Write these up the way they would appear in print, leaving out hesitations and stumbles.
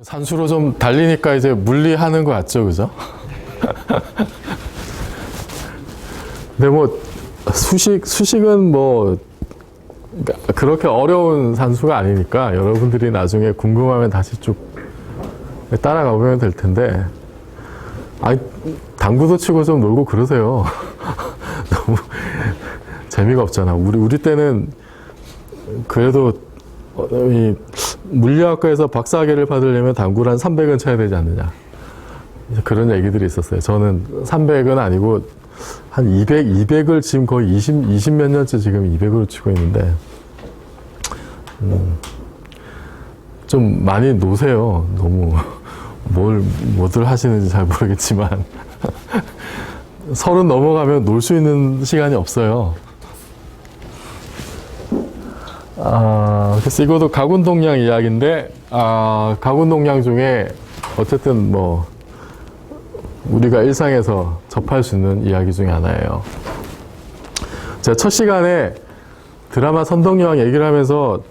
산수로 좀 달리니까 이제 물리하는 것 같죠, 그죠? 근데 뭐 수식은 뭐 그렇게 어려운 산수가 아니니까 여러분들이 나중에 궁금하면 다시 쭉 따라가 보면 될 텐데, 아니 당구도 치고 좀 놀고 그러세요. 너무 재미가 없잖아. 우리 때는 그래도 이 물리학과에서 박사학위를 받으려면 당구를 한 300은 쳐야 되지 않느냐, 그런 얘기들이 있었어요. 저는 300은 아니고 한 200을 지금 거의 20 몇 년째 지금 200으로 치고 있는데, 좀 많이 노세요. 너무 뭐들 하시는지 잘 모르겠지만 30 넘어가면 놀 수 있는 시간이 없어요. 그래서 이것도 가군동량 이야기인데, 가군동량 중에 어쨌든 뭐 우리가 일상에서 접할 수 있는 이야기 중에 하나예요. 제가 첫 시간에 드라마 선덕여왕 얘기를 하면서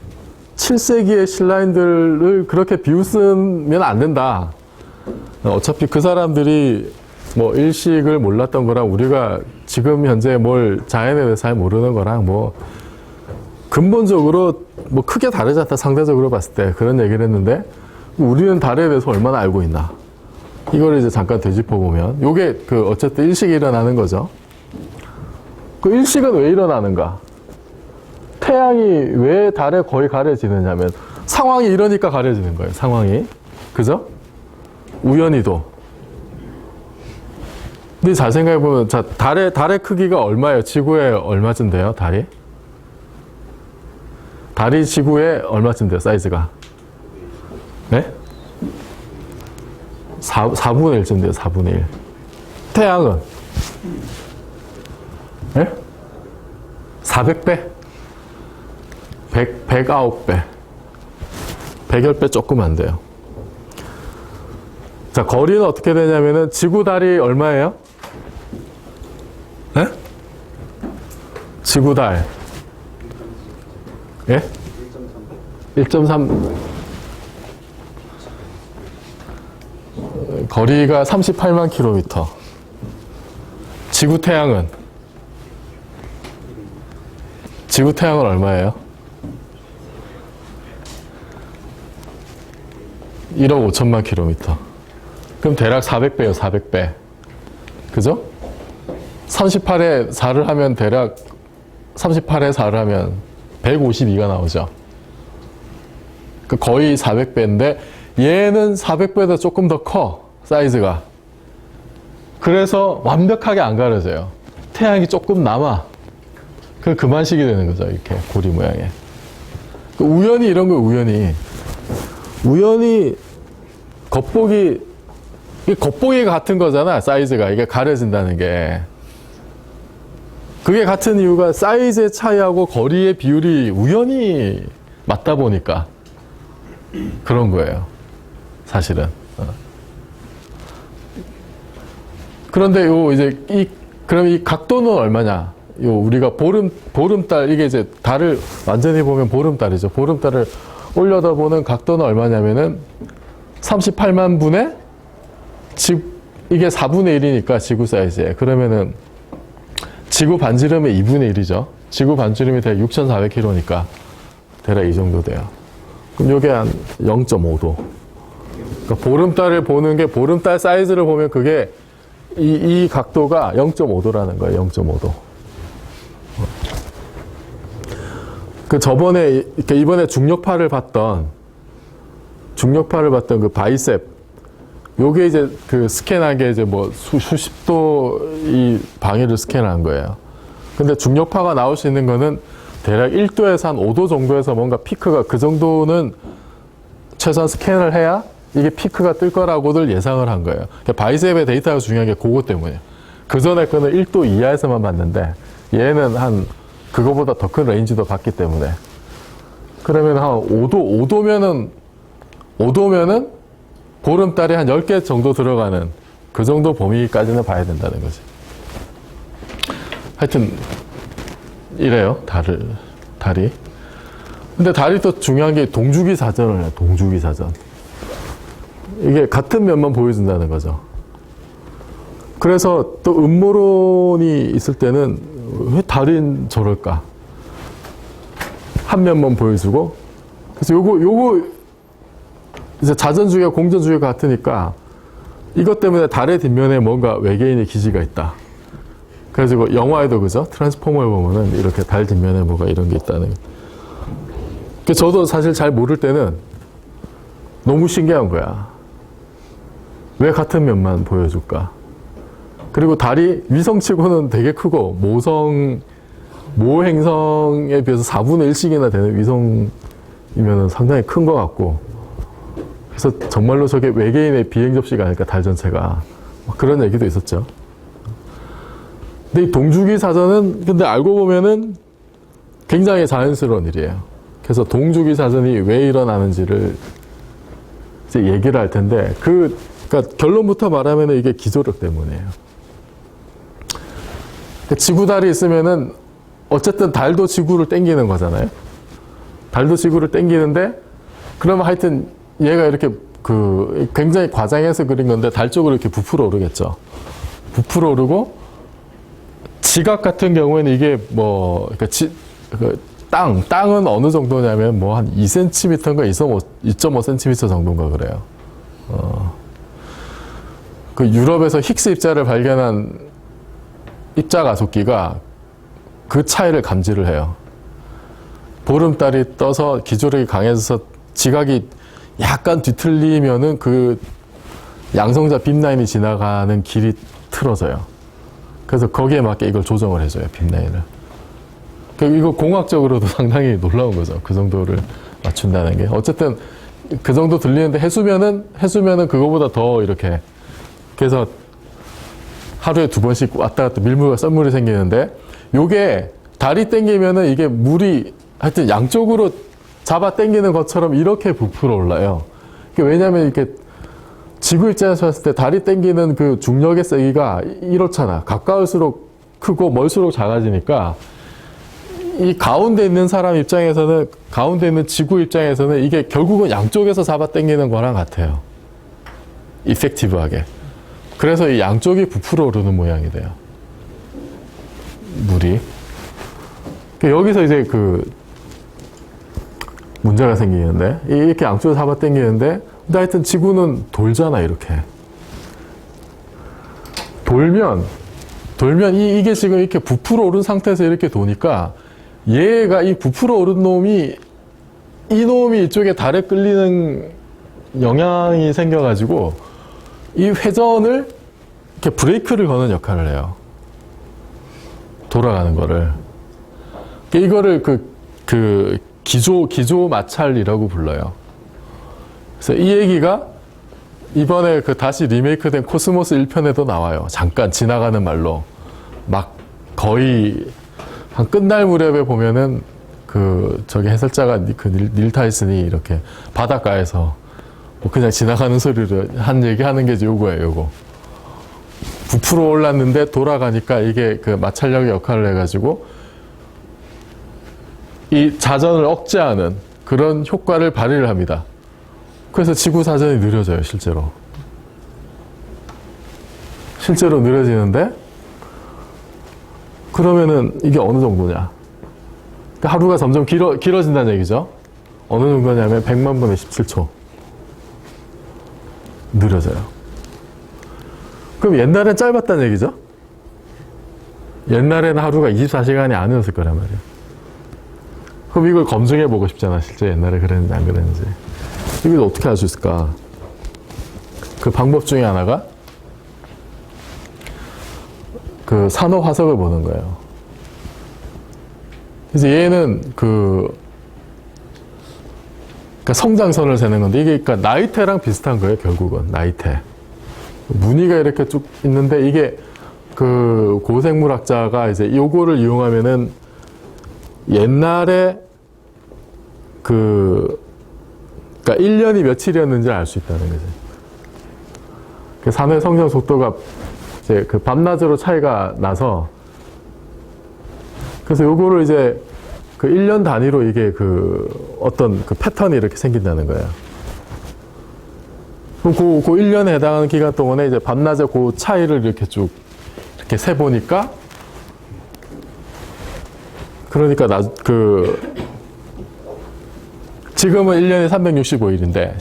7세기의 신라인들을 그렇게 비웃으면 안 된다. 어차피 그 사람들이 뭐 일식을 몰랐던 거랑 우리가 지금 현재 뭘 자연에 대해서 잘 모르는 거랑 뭐 근본적으로 뭐 크게 다르지 않다, 상대적으로 봤을 때. 그런 얘기를 했는데, 우리는 달에 대해서 얼마나 알고 있나, 이걸 이제 잠깐 되짚어 보면, 요게 그 어쨌든 일식이 일어나는 거죠. 그 일식은 왜 일어나는가? 태양이 왜 달에 거의 가려지느냐면 상황이 이러니까 가려지는 거예요. 상황이, 그죠? 우연히도. 근데 잘 생각해 보면, 자, 달의 크기가 얼마예요? 지구에 얼마쯤 돼요? 달이 지구에 얼마쯤 돼요, 사이즈가? 네? 4분의 1쯤 돼요, 4분의 1. 태양은? 네? 400배? 109배. 100배 조금 안 돼요. 자, 거리는 어떻게 되냐면은, 지구, 달이 얼마예요? 네? 지구, 달. 예? 1.3. 거리가 38만 킬로미터. 지구 태양은 얼마예요? 1억 5천만 킬로미터. 그럼 대략 400배예요, 400배. 그죠? 38에 4를 하면 대략 38에 4를 하면 152가 나오죠. 거의 400배인데 얘는 400배보다 조금 더 커, 사이즈가. 그래서 완벽하게 안 가려져요. 태양이 조금 남아. 그만식이 되는 거죠, 이렇게 고리 모양에. 우연히 이런 거예요, 우연히 겉보기가 같은 거잖아, 사이즈가. 이게 가려진다는 게. 그게 같은 이유가 사이즈의 차이하고 거리의 비율이 우연히 맞다 보니까 그런 거예요, 사실은. 그런데 그럼 이 각도는 얼마냐? 우리가 보름달, 이게 이제 달을 완전히 보면 보름달이죠. 보름달을 올려다 보는 각도는 얼마냐면은 38만 분의 이게 4분의 1이니까 지구 사이즈에. 그러면은 지구 반지름의 2분의 1이죠. 지구 반지름이 대략 6,400km니까 대략 이 정도 돼요. 그럼 이게 한 0.5도. 그러니까 보름달을 보는 게, 보름달 사이즈를 보면 그게 이 각도가 0.5도라는 거예요. 0.5도. 이번에 중력파를 봤던 그 바이셉, 요게 이제 그 스캔한 게 이제 뭐 수십 도 이 방위를 스캔한 거예요. 근데 중력파가 나올 수 있는 거는 대략 1도에서 한 5도 정도에서 뭔가 피크가, 그 정도는 최소한 스캔을 해야 이게 피크가 뜰 거라고들 예상을 한 거예요. 그러니까 바이셉의 데이터가 중요한 게 그거 때문이에요. 그 전에 거는 1도 이하에서만 봤는데 얘는 한 그거보다 더 큰 레인지도 봤기 때문에. 그러면 한 5도면은 보름달이 한 10개 정도 들어가는 그 정도 범위까지는 봐야 된다는 거지. 하여튼 이래요, 달이. 근데 달이 또 중요한 게 동주기 사전을 해요. 동주기 사전. 이게 같은 면만 보여준다는 거죠. 그래서 또 음모론이 있을 때는 왜 달인 저럴까? 한 면만 보여주고. 그래서 요거 이제 자전주의와 공전주의가 같으니까 이것 때문에 달의 뒷면에 뭔가 외계인의 기지가 있다. 그래가지고 영화에도 그죠? 트랜스포머에 보면은 이렇게 달 뒷면에 뭐가 이런 게 있다는. 저도 사실 잘 모를 때는 너무 신기한 거야. 왜 같은 면만 보여줄까? 그리고 달이 위성치고는 되게 크고 모 행성에 비해서 4분의 1씩이나 되는 위성이면 상당히 큰 것 같고, 그래서 정말로 저게 외계인의 비행 접시가 아닐까, 달 전체가. 그런 얘기도 있었죠. 근데 이 동주기 사전은 근데 알고 보면은 굉장히 자연스러운 일이에요. 그래서 동주기 사전이 왜 일어나는지를 이제 얘기를 할 텐데, 그러니까 결론부터 말하면 이게 기조력 때문이에요. 지구달이 있으면은 어쨌든 달도 지구를 땡기는 거잖아요. 달도 지구를 땡기는데, 그러면 하여튼 얘가 이렇게 굉장히 과장해서 그린 건데 달 쪽으로 이렇게 부풀어 오르겠죠. 부풀어 오르고, 지각 같은 경우에는 이게 그러니까 땅은 어느 정도냐면 뭐 한 2cm인가 2.5cm 정도인가 그래요. 그 유럽에서 힉스 입자를 발견한 입자 가속기가 그 차이를 감지를 해요. 보름달이 떠서 기조력이 강해져서 지각이 약간 뒤틀리면은 그 양성자 빔라인이 지나가는 길이 틀어져요. 그래서 거기에 맞게 이걸 조정을 해줘요, 빔라인을. 이거 공학적으로도 상당히 놀라운 거죠. 그 정도를 맞춘다는 게. 어쨌든 그 정도 들리는데 해수면은 그거보다 더 이렇게. 그래서 하루에 2번씩 왔다 갔다 밀물과 썰물이 생기는데, 요게 달이 땡기면은 이게 물이 하여튼 양쪽으로 잡아 당기는 것처럼 이렇게 부풀어 올라요. 왜냐면 이렇게 지구 입장에서 봤을 때 달이 당기는 그 중력의 세기가 이렇잖아. 가까울수록 크고 멀수록 작아지니까 이 가운데 있는 사람 입장에서는, 가운데 있는 지구 입장에서는 이게 결국은 양쪽에서 잡아 당기는 거랑 같아요. 이펙티브하게. 그래서 이 양쪽이 부풀어 오르는 모양이 돼요. 물이. 여기서 이제 문제가 생기는데, 이렇게 양쪽에서 잡아 당기는데, 근데 하여튼 지구는 돌잖아, 이렇게. 돌면 이게 지금 이렇게 부풀어 오른 상태에서 이렇게 도니까, 얘가 이 부풀어 오른 놈이 이쪽에 달에 끌리는 영향이 생겨가지고, 이 회전을 이렇게 브레이크를 거는 역할을 해요. 돌아가는 거를. 이거를 기조 마찰이라고 불러요. 그래서 이 얘기가 이번에 다시 리메이크된 코스모스 1편에도 나와요. 잠깐 지나가는 말로. 막 거의 한 끝날 무렵에 보면은 저기 해설자가 닐 타이슨이 이렇게 바닷가에서 뭐 그냥 지나가는 소리를 한 얘기 하는 게 요거예요, 요거. 부풀어 올랐는데 돌아가니까 이게 마찰력의 역할을 해가지고 이 자전을 억제하는 그런 효과를 발휘를 합니다. 그래서 지구 사전이 느려져요, 실제로. 실제로 느려지는데, 그러면은 이게 어느 정도냐. 그러니까 하루가 점점 길어진다는 얘기죠. 어느 정도냐면 100만 분의 17초. 느려져요. 그럼 옛날엔 짧았다는 얘기죠? 옛날에는 하루가 24시간이 아니었을 거란 말이에요. 그럼 이걸 검증해 보고 싶잖아, 실제 옛날에 그랬는지 안 그랬는지. 이걸 어떻게 할 수 있을까? 그 방법 중에 하나가 산호 화석을 보는 거예요. 그래서 얘는 그러니까 성장선을 세는 건데, 이게 그러니까 나이테랑 비슷한 거예요, 결국은. 나이테. 무늬가 이렇게 쭉 있는데, 이게 고생물학자가 이제 요거를 이용하면은 옛날에 그러니까 1년이 며칠이었는지를 알 수 있다는 거죠. 산호의 성장 속도가 이제 밤낮으로 차이가 나서, 그래서 요거를 이제 1년 단위로 이게 어떤 패턴이 이렇게 생긴다는 거예요. 그럼 그 1년에 해당하는 기간 동안에 이제 밤낮의 그 차이를 이렇게 쭉 이렇게 세 보니까 그러니까 지금은 1년에 365일인데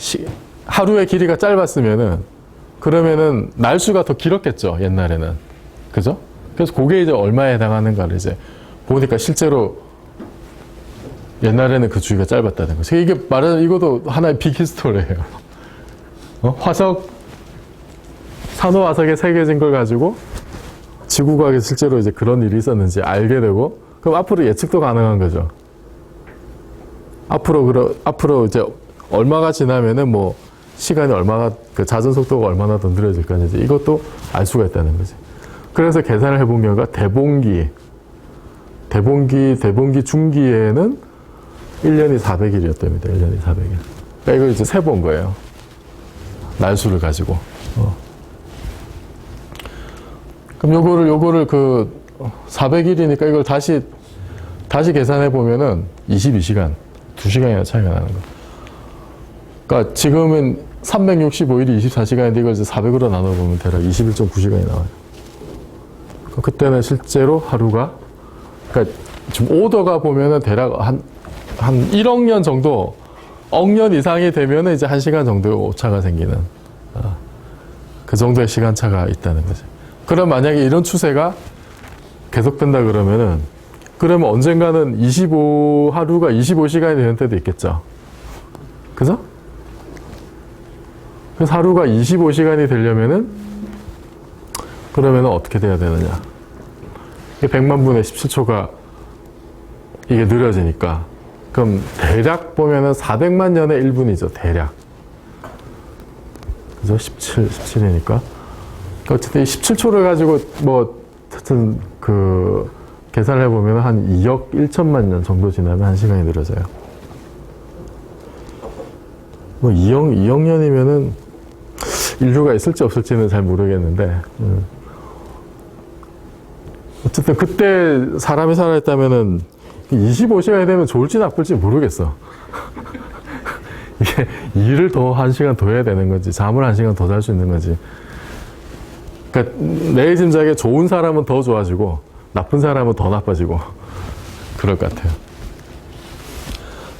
하루의 길이가 짧았으면은 그러면은 날수가 더 길었겠죠, 옛날에는. 그죠? 그래서 그게 이제 얼마에 해당하는가를 이제 보니까 실제로 옛날에는 그 주기가 짧았다는 거죠. 이게 말하자면 이것도 하나의 빅히스토리예요. 산호화석에 새겨진 걸 가지고 지구과학에 실제로 이제 그런 일이 있었는지 알게 되고, 그럼 앞으로 예측도 가능한 거죠. 앞으로 이제 얼마가 지나면은 뭐 시간이 얼마나, 그 자전 속도가 얼마나 더 느려질 건지 이것도 알 수가 있다는 거지. 그래서 계산을 해본 결과 대봉기 중기에는 1년이 400일이었답니다. 1년이 400일. 그러니까 이걸 이제 세본 거예요. 날수를 가지고. 그럼 요거를 400일이니까 이걸 다시 계산해 보면은 22시간, 2시간이나 차이가 나는 거. 그러니까 지금은 365일이 24시간인데 이걸 이제 400으로 나눠보면 대략 21.9시간이 나와요. 그때는 실제로 하루가, 그러니까 지금 오더가 보면은 대략 한 1억 년 정도, 억년 이상이 되면은 이제 1시간 정도의 오차가 생기는, 그 정도의 시간차가 있다는 거죠. 그럼 만약에 이런 추세가 계속된다 그러면 언젠가는 하루가 25시간이 되는 때도 있겠죠. 그죠? 그래서 하루가 25시간이 되려면은, 그러면은 어떻게 돼야 되느냐. 100만 분의 17초가 이게 느려지니까. 그럼 대략 보면은 400만 년의 1분이죠. 대략. 그죠? 17이니까. 어쨌든 이 17초를 가지고 하여튼 계산을 해보면 한 2억 1천만 년 정도 지나면 1시간이 늘어져요. 2억 년이면은 인류가 있을지 없을지는 잘 모르겠는데, 어쨌든 그때 사람이 살아있다면은 25시간이 되면 좋을지 나쁠지 모르겠어. 이게 일을 더 1시간 더 해야 되는 건지, 잠을 1시간 더 잘 수 있는 건지. 그러니까 내 짐작에 좋은 사람은 더 좋아지고 나쁜 사람은 더 나빠지고 그럴 것 같아요.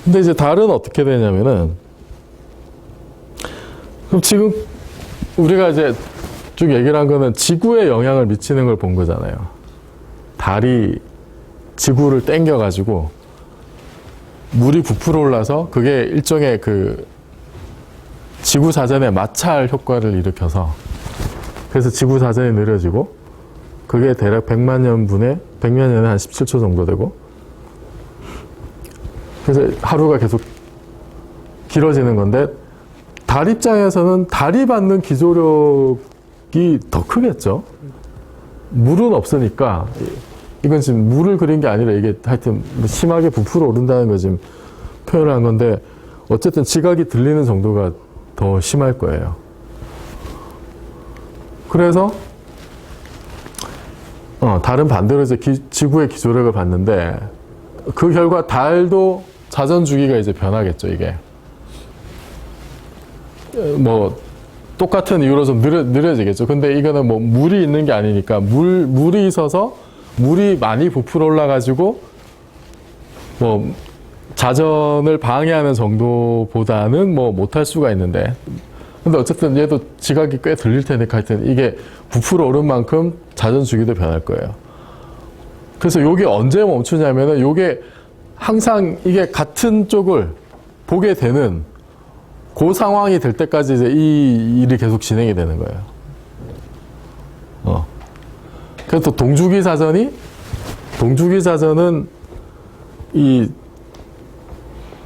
근데 이제 달은 어떻게 되냐면은, 그럼 지금 우리가 이제 쭉 얘기를 한 거는 지구에 영향을 미치는 걸 본 거잖아요. 달이 지구를 땡겨가지고 물이 부풀어 올라서 그게 일종의 지구 자전의 마찰 효과를 일으켜서, 그래서 지구 자전이 느려지고, 그게 대략 100만 년에 한 17초 정도 되고, 그래서 하루가 계속 길어지는 건데, 달 입장에서는 달이 받는 기조력이 더 크겠죠. 물은 없으니까, 이건 지금 물을 그린 게 아니라 이게 하여튼 심하게 부풀어 오른다는 거 지금 표현을 한 건데, 어쨌든 지각이 들리는 정도가 더 심할 거예요. 그래서 달은 반대로 이제 지구의 기조력을 받는데, 그 결과 달도 자전 주기가 이제 변하겠죠. 이게 똑같은 이유로 좀 느려지겠죠. 근데 이거는 물이 있는 게 아니니까 물이 있어서 물이 많이 부풀어 올라가지고 자전을 방해하는 정도보다는 못할 수가 있는데, 근데 어쨌든 얘도 지각이 꽤 들릴 테니까 하여튼 이게 부풀어 오른 만큼 자전 주기도 변할 거예요. 그래서 요게 언제 멈추냐면은, 요게 항상 이게 같은 쪽을 보게 되는 그 상황이 될 때까지 이제 이 일이 계속 진행이 되는 거예요. 그래서 또 동주기 자전은 이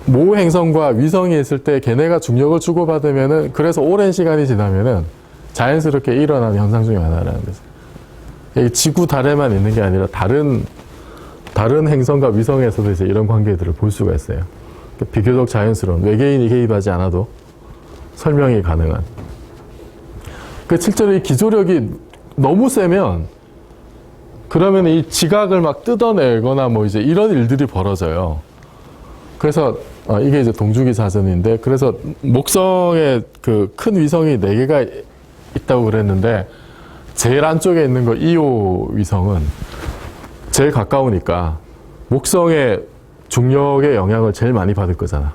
모 행성과 위성이 있을 때 걔네가 중력을 주고받으면은, 그래서 오랜 시간이 지나면은 자연스럽게 일어나는 현상 중에 하나라는 거죠. 지구 달에만 있는 게 아니라 다른 행성과 위성에서도 이제 이런 관계들을 볼 수가 있어요. 비교적 자연스러운, 외계인이 개입하지 않아도 설명이 가능한. 실제로 이 기조력이 너무 세면, 그러면 이 지각을 막 뜯어내거나 이제 이런 일들이 벌어져요. 그래서 이게 이제 동주기 자전인데, 그래서 목성에 그 큰 위성이 4개가 있다고 그랬는데, 제일 안쪽에 있는 거 2호 위성은 제일 가까우니까 목성의 중력의 영향을 제일 많이 받을 거잖아.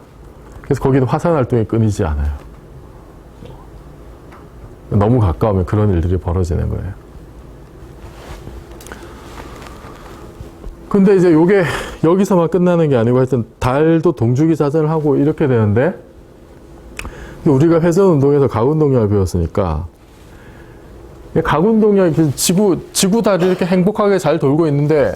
그래서 거기는 화산 활동이 끊이지 않아요. 너무 가까우면 그런 일들이 벌어지는 거예요. 근데 이제 요게 여기서만 끝나는 게 아니고 하여튼 달도 동주기 자전을 하고 이렇게 되는데, 우리가 회전 운동에서 가운동력을 배웠으니까, 가운동력이 지구 달이 이렇게 행복하게 잘 돌고 있는데,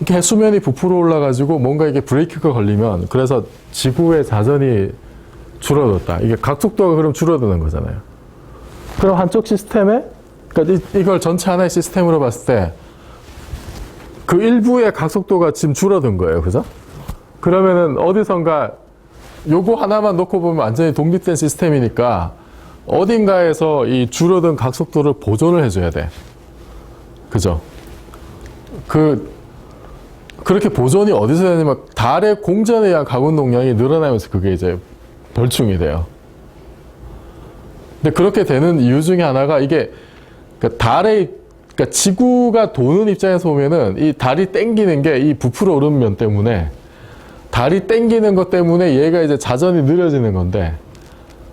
이렇게 수면이 부풀어 올라가지고 뭔가 이게 브레이크가 걸리면, 그래서 지구의 자전이 줄어들었다. 이게 각속도가 그럼 줄어드는 거잖아요. 그럼 한쪽 시스템에, 그러니까 이걸 전체 하나의 시스템으로 봤을 때, 그 일부의 각속도가 지금 줄어든 거예요. 그죠? 그러면은 어디선가 요거 하나만 놓고 보면 완전히 독립된 시스템이니까 어딘가에서 이 줄어든 각속도를 보존을 해줘야 돼. 그죠? 그렇게 보존이 어디서 되냐면 달의 공전에 의한 가군동량이 늘어나면서 그게 이제 벌충이 돼요. 근데 그렇게 되는 이유 중에 하나가 이게 그러니까 지구가 도는 입장에서 보면은 이 달이 땡기는 게 이 부풀어 오른 면 때문에, 달이 땡기는 것 때문에 얘가 이제 자전이 느려지는 건데,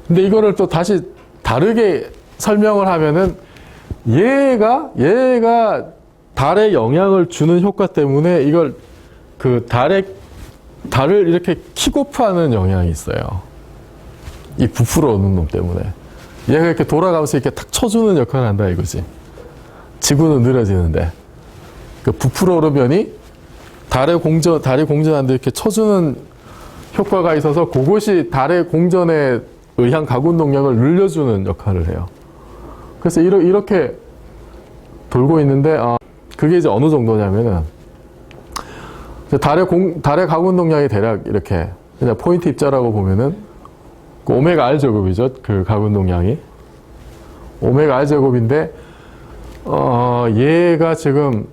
근데 이거를 또 다시 다르게 설명을 하면은 얘가 달에 영향을 주는 효과 때문에 이걸 달을 이렇게 킥오프하는 영향이 있어요. 이 부풀어 오는 놈 때문에. 얘가 이렇게 돌아가면서 이렇게 탁 쳐주는 역할을 한다 이거지. 지구는 느려지는데, 그 부풀어 오르면이 달이 공전하는데 이렇게 쳐주는 효과가 있어서 그것이 달의 공전에 의한 가군동력을 늘려주는 역할을 해요. 그래서 이렇게 돌고 있는데, 그게 이제 어느 정도냐면은, 달의 가군동량이 대략 이렇게, 그냥 포인트 입자라고 보면은, 그 오메가 R 제곱이죠. 그 가군동량이. 오메가 R 제곱인데, 얘가 지금,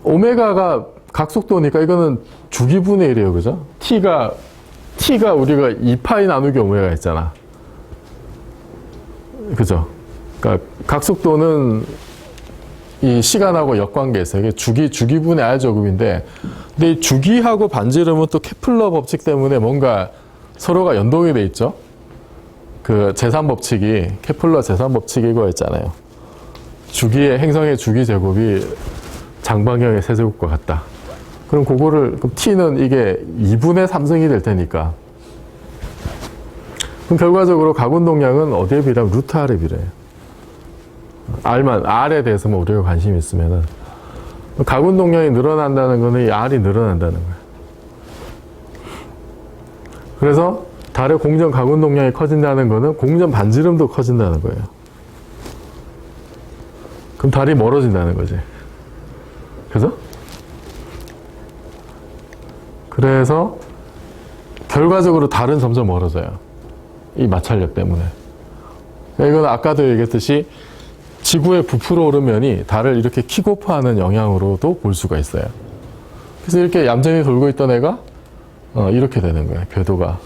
오메가가 각속도니까 이거는 주기분의 1이에요. 그죠? T가 우리가 2파이 나누기 오메가 있잖아. 그죠? 그러니까 각속도는 이 시간하고 역관계에 있어요. 이게 주기분의 R 제곱인데, 근데 이 주기하고 반지름은 또 케플러 법칙 때문에 뭔가 서로가 연동이 돼 있죠? 그 제3법칙이, 케플러 제3법칙이 이거 있잖아요. 행성의 주기 제곱이 장방향의 세제곱과 같다. 그럼 그럼 T는 이게 2분의 3승이 될 테니까. 그럼 결과적으로 가군동량은 어디에 비례하면 루트 R에 비례해요. R에 대해서만 우리가 관심이 있으면은. 가군동량이 늘어난다는 거는 이 R이 늘어난다는 거예요. 그래서 달의 공전 가군동량이 커진다는 거는 공전 반지름도 커진다는 거예요. 그럼 달이 멀어진다는 거지. 그죠? 그래서 결과적으로 달은 점점 멀어져요. 이 마찰력 때문에. 이건 아까도 얘기했듯이 지구의 부풀어 오른 면이 달을 이렇게 킥오프하는 영향으로도 볼 수가 있어요. 그래서 이렇게 얌전히 돌고 있던 애가 이렇게 되는 거예요. 궤도가.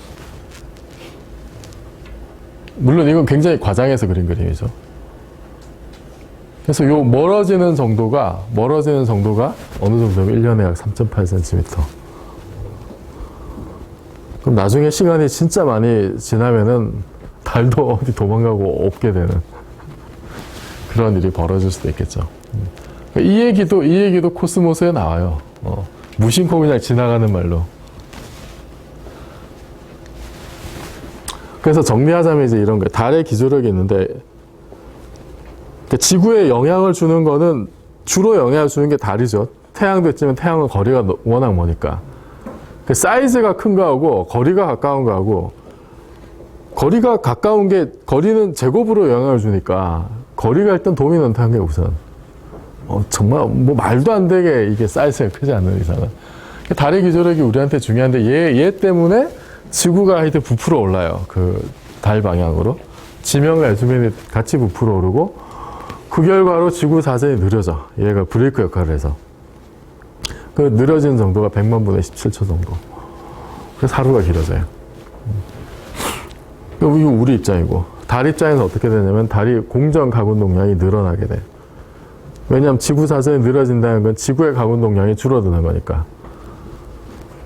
물론 이건 굉장히 과장해서 그린 그림이죠. 그래서 요 멀어지는 정도가 어느 정도면 1년에 약 3.8cm. 그럼 나중에 시간이 진짜 많이 지나면은 달도 어디 도망가고 없게 되는 그런 일이 벌어질 수도 있겠죠. 이 얘기도 코스모스에 나와요. 무심코 그냥 지나가는 말로. 그래서 정리하자면 이제 이런 거예요. 달의 기조력이 있는데, 지구에 영향을 주는 거는 주로 영향을 주는 게 달이죠. 태양도 있지만 태양은 거리가 워낙 머니까. 사이즈가 큰 거하고 거리가 가까운 거하고, 거리가 가까운 게 거리는 제곱으로 영향을 주니까 거리가 일단 도미넌트한 게 우선. 정말 뭐 말도 안 되게 이게 사이즈가 크지 않는 이상은. 달의 기조력이 우리한테 중요한데 얘 때문에 지구가 하여튼 부풀어 올라요. 그 달 방향으로. 지명과 에즈맨이 같이 부풀어 오르고, 그 결과로 지구 자전이 느려져. 얘가 브레이크 역할을 해서. 그 늘어지는 정도가 100만 분의 17초 정도. 그래서 하루가 길어져요. 이거 우리 입장이고, 달 입장에서 어떻게 되냐면 달이 공전 가군 동량이 늘어나게 돼. 왜냐하면 지구 자전이 늘어진다는 건 지구의 가군 동량이 줄어드는 거니까.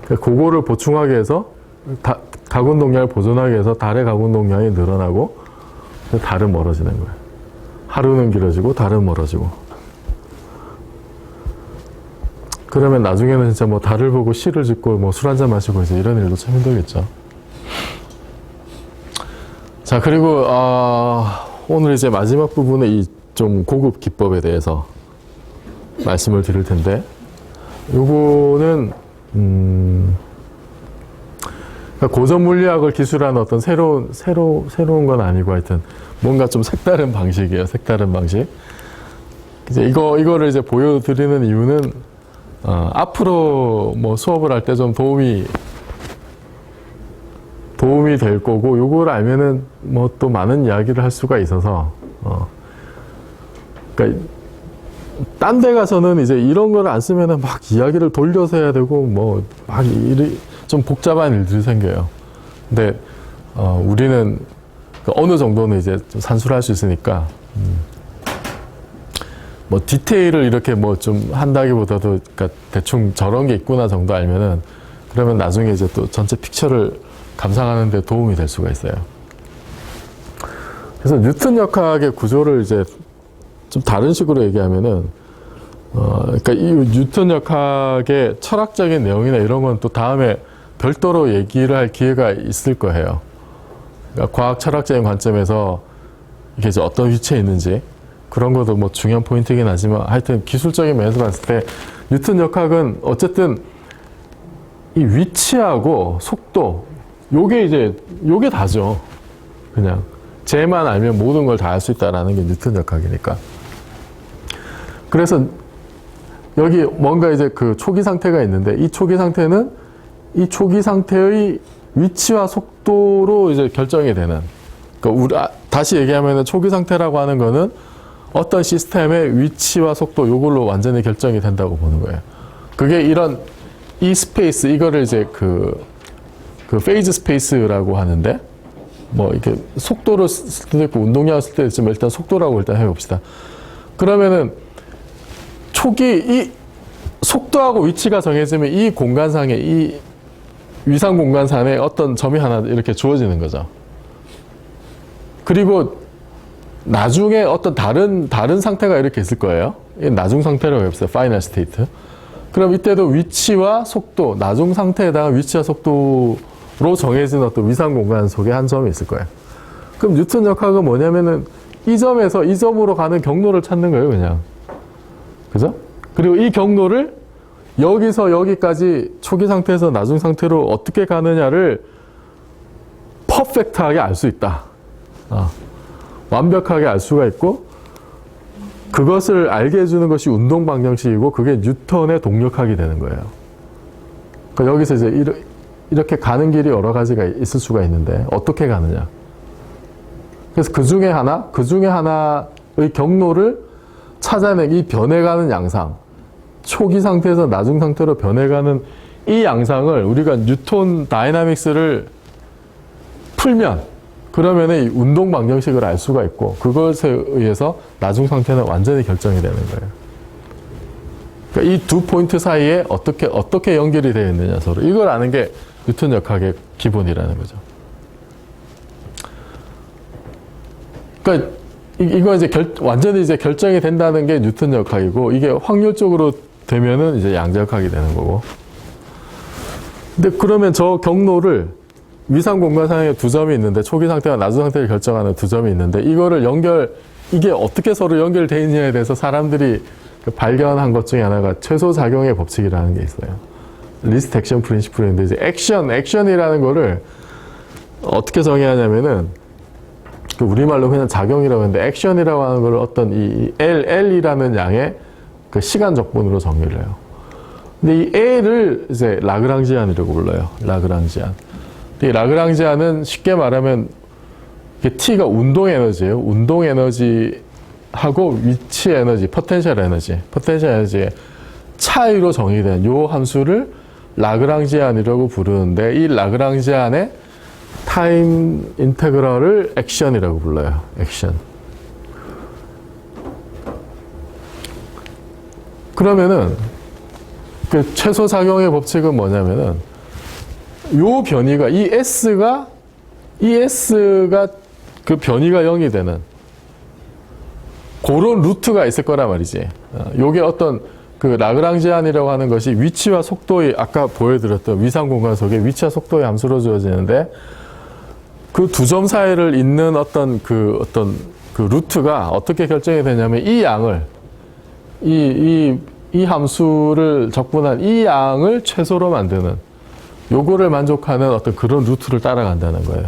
그거를 보충하기 위해서 가군 동량을 보존하기 위해서 달의 가군 동량이 늘어나고 달은 멀어지는 거예요. 하루는 길어지고 달은 멀어지고. 그러면 나중에는 진짜 뭐 달을 보고 시를 짓고 뭐 술 한잔 마시고 이제 이런 일도 참 힘들겠죠. 자, 그리고 오늘 이제 마지막 부분에 이 좀 고급 기법에 대해서 말씀을 드릴 텐데, 요거는 그러니까 고전 물리학을 기술하는 어떤 새로운 건 아니고 하여튼 뭔가 좀 색다른 방식이에요. 색다른 방식. 이제 이거를 이제 보여드리는 이유는 앞으로 뭐 수업을 할 때 좀 도움이 될 거고, 요거를 알면은 뭐 또 많은 이야기를 할 수가 있어서, 그러니까 딴 데 가서는 이제 이런 걸 안 쓰면은 막 이야기를 돌려서 해야 되고 뭐 막 좀 복잡한 일들이 생겨요. 근데 우리는 어느 정도는 이제 좀 산수를 할 수 있으니까 뭐 디테일을 이렇게 뭐 좀 한다기보다도 그러니까 대충 저런 게 있구나 정도 알면은 그러면 나중에 이제 또 전체 픽처를 감상하는 데 도움이 될 수가 있어요. 그래서 뉴턴 역학의 구조를 이제 좀 다른 식으로 얘기하면은 그러니까 이 뉴턴 역학의 철학적인 내용이나 이런 건 또 다음에 별도로 얘기를 할 기회가 있을 거예요. 그러니까 과학 철학적인 관점에서 이게 이제 어떤 위치에 있는지 그런 것도 뭐 중요한 포인트이긴 하지만 하여튼 기술적인 면에서 봤을 때 뉴턴 역학은 어쨌든 이 위치하고 속도 요게 다죠. 그냥 쟤만 알면 모든 걸 다 알 수 있다라는 게 뉴턴 역학이니까. 그래서 여기 뭔가 이제 그 초기 상태가 있는데 이 초기 상태는 이 초기 상태의 위치와 속도로 이제 결정이 되는. 그러니까 다시 얘기하면 초기 상태라고 하는 거는 어떤 시스템의 위치와 속도 요걸로 완전히 결정이 된다고 보는 거예요. 그게 이 스페이스 이거를 이제 그 페이즈 스페이스라고 하는데 뭐 이렇게 속도로 쓸 때도 있고 운동량을 쓸 때도 있지만 일단 속도라고 일단 해봅시다. 그러면은 이 속도하고 위치가 정해지면 이 공간상에 이 위상 공간상에 어떤 점이 하나 이렇게 주어지는 거죠. 그리고 나중에 어떤 다른 상태가 이렇게 있을 거예요. 나중 상태라고 해봅시다. 파이널 스테이트. 그럼 이때도 위치와 속도, 나중 상태에다가 위치와 속도로 정해진 어떤 위상 공간 속에 한 점이 있을 거예요. 그럼 뉴턴 역학은 뭐냐면은 이 점에서 이 점으로 가는 경로를 찾는 거예요, 그냥. 그죠? 그리고 이 경로를 여기서 여기까지 초기 상태에서 나중 상태로 어떻게 가느냐를 퍼펙트하게 알 수 있다. 완벽하게 알 수가 있고, 그것을 알게 해주는 것이 운동 방정식이고, 그게 뉴턴의 동력학이 되는 거예요. 그러니까 여기서 이제 이렇게 가는 길이 여러 가지가 있을 수가 있는데, 어떻게 가느냐. 그래서 그 중에 하나의 경로를 찾아내기, 변해가는 양상. 초기 상태에서 나중 상태로 변해가는 이 양상을 우리가 뉴턴 다이나믹스를 풀면, 그러면 이 운동 방정식을 알 수가 있고, 그것에 의해서 나중 상태는 완전히 결정이 되는 거예요. 그러니까 이 두 포인트 사이에 어떻게 연결이 되어 있느냐, 서로. 이걸 아는 게 뉴턴 역학의 기본이라는 거죠. 그러니까 이거 이제 완전히 이제 결정이 된다는 게 뉴턴 역학이고, 이게 확률적으로 되면은 이제 양자역학이 되는 거고. 근데 그러면 저 경로를 위상 공간상에 두 점이 있는데, 초기 상태와 나중 상태를 결정하는 두 점이 있는데, 이게 어떻게 서로 연결되어 있느냐에 대해서 사람들이 발견한 것 중에 하나가 최소작용의 법칙이라는 게 있어요. 리스트 액션 프린시플인데, 이제 액션이라는 거를 어떻게 정해야 하냐면은, 우리말로 그냥 작용이라고 하는데, 액션이라고 하는 걸 어떤 이 L이라는 양의 그 시간 적분으로 정의를 해요. 근데 이 L을 이제 라그랑지안이라고 불러요. 라그랑지안. 이 라그랑지안은 쉽게 말하면 T가 운동 에너지예요. 운동 에너지하고 위치 에너지, 포텐셜 에너지의 차이로 정의된 요 함수를 라그랑지안이라고 부르는데, 이 라그랑지안의 타임 인테그럴을 액션이라고 불러요. 액션. 그러면은 그 최소 작용의 법칙은 뭐냐면은 요 변이가 이 s가 그 변이가 0이 되는 그런 루트가 있을 거란 말이지. 요게 어떤 그 라그랑지안이라고 하는 것이 위치와 속도의, 아까 보여드렸던 위상공간 속에 위치와 속도의 함수로 주어지는데, 그 두 점 사이를 잇는 어떤 그 루트가 어떻게 결정이 되냐면, 이 양을 이 함수를 적분한 이 양을 최소로 만드는, 요거를 만족하는 어떤 그런 루트를 따라간다는 거예요.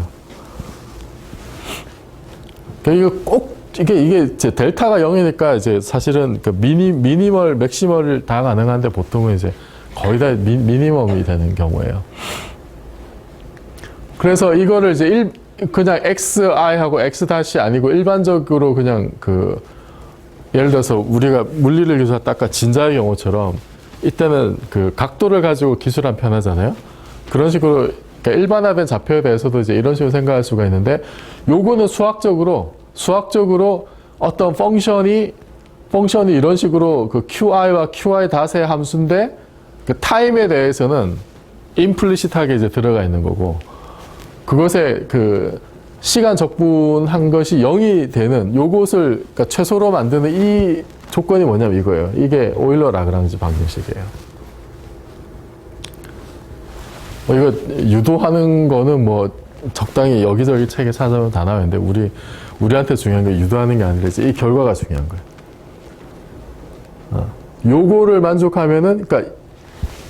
그러니까 이게 이제 델타가 0이니까 이제 사실은 그 미니멀, 맥시멀을 다 가능한데, 보통은 이제 거의 다 미니멈이 되는 경우예요. 그래서 이거를 이제 그냥 xi하고 x' 아니고 일반적으로 그냥 예를 들어서 우리가 물리를 기술하다 아까 진자의 경우처럼 이때는 그 각도를 가지고 기술하면 편하잖아요. 그런 식으로 그러니까 일반화된 좌표에 대해서도 이제 이런 식으로 생각할 수가 있는데, 요거는 수학적으로 어떤 펑션이 이런 식으로 그 QI와 QI 닷의 함수인데, 그 타임에 대해서는 임플리시트하게 이제 들어가 있는 거고, 그것에 그 시간 적분한 것이 0이 되는 요것을 그러니까 최소로 만드는 이 조건이 뭐냐면 이거예요. 이게 오일러 라그랑지 방정식이에요. 이거 유도하는 거는 뭐 적당히 여기저기 책에 찾아보면 다 나와 있는데, 우리한테 중요한 게 유도하는 게 아니라 이제 이 결과가 중요한 거예요. 요거를 만족하면은, 그러니까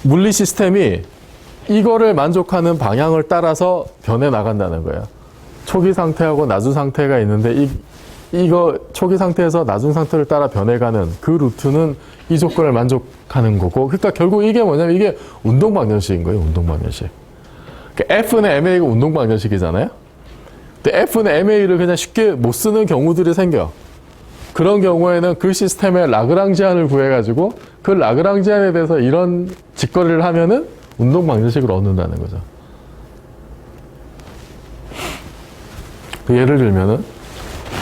물리 시스템이 이거를 만족하는 방향을 따라서 변해 나간다는 거예요. 초기 상태하고 나중 상태가 있는데, 이거 초기 상태에서 나중 상태를 따라 변해가는 그 루트는 이 조건을 만족하는 거고, 그러니까 결국 이게 뭐냐면 이게 운동 방정식인 거예요. 운동 방정식. 그러니까 F는 MA가 운동 방정식이잖아요. 근데 F는 MA를 그냥 쉽게 못 쓰는 경우들이 생겨. 그런 경우에는 그 시스템의 라그랑지안을 구해가지고 그 라그랑지안에 대해서 이런 직거래를 하면은 운동 방정식을 얻는다는 거죠. 예를 들면은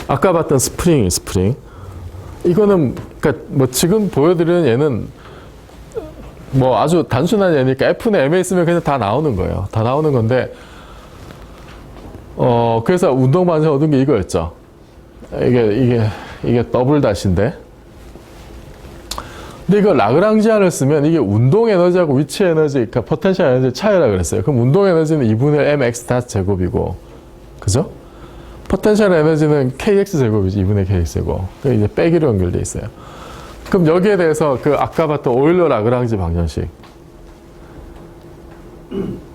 아까 봤던 스프링. 이거는 그러니까 뭐 지금 보여드리는 얘는 뭐 아주 단순한 얘니까 F는 MA 쓰면 그냥 다 나오는 거예요. 다 나오는 건데, 그래서 운동 방정식 얻은 게 이거였죠. 이게 더블 닷인데, 근데 이거 라그랑지안을 쓰면 이게 운동 에너지하고 위치 에너지, 그러니까 포텐셜 에너지 차이라 그랬어요. 그럼 운동 에너지는 2분의 mx 닷 제곱이고, 그죠? 포텐셜 에너지는 kx 제곱이지, 2분의 kx 제곱. 그 이제 빼기로 연결돼 있어요. 그럼 여기에 대해서 그 아까 봤던 오일러 라그랑지 방정식.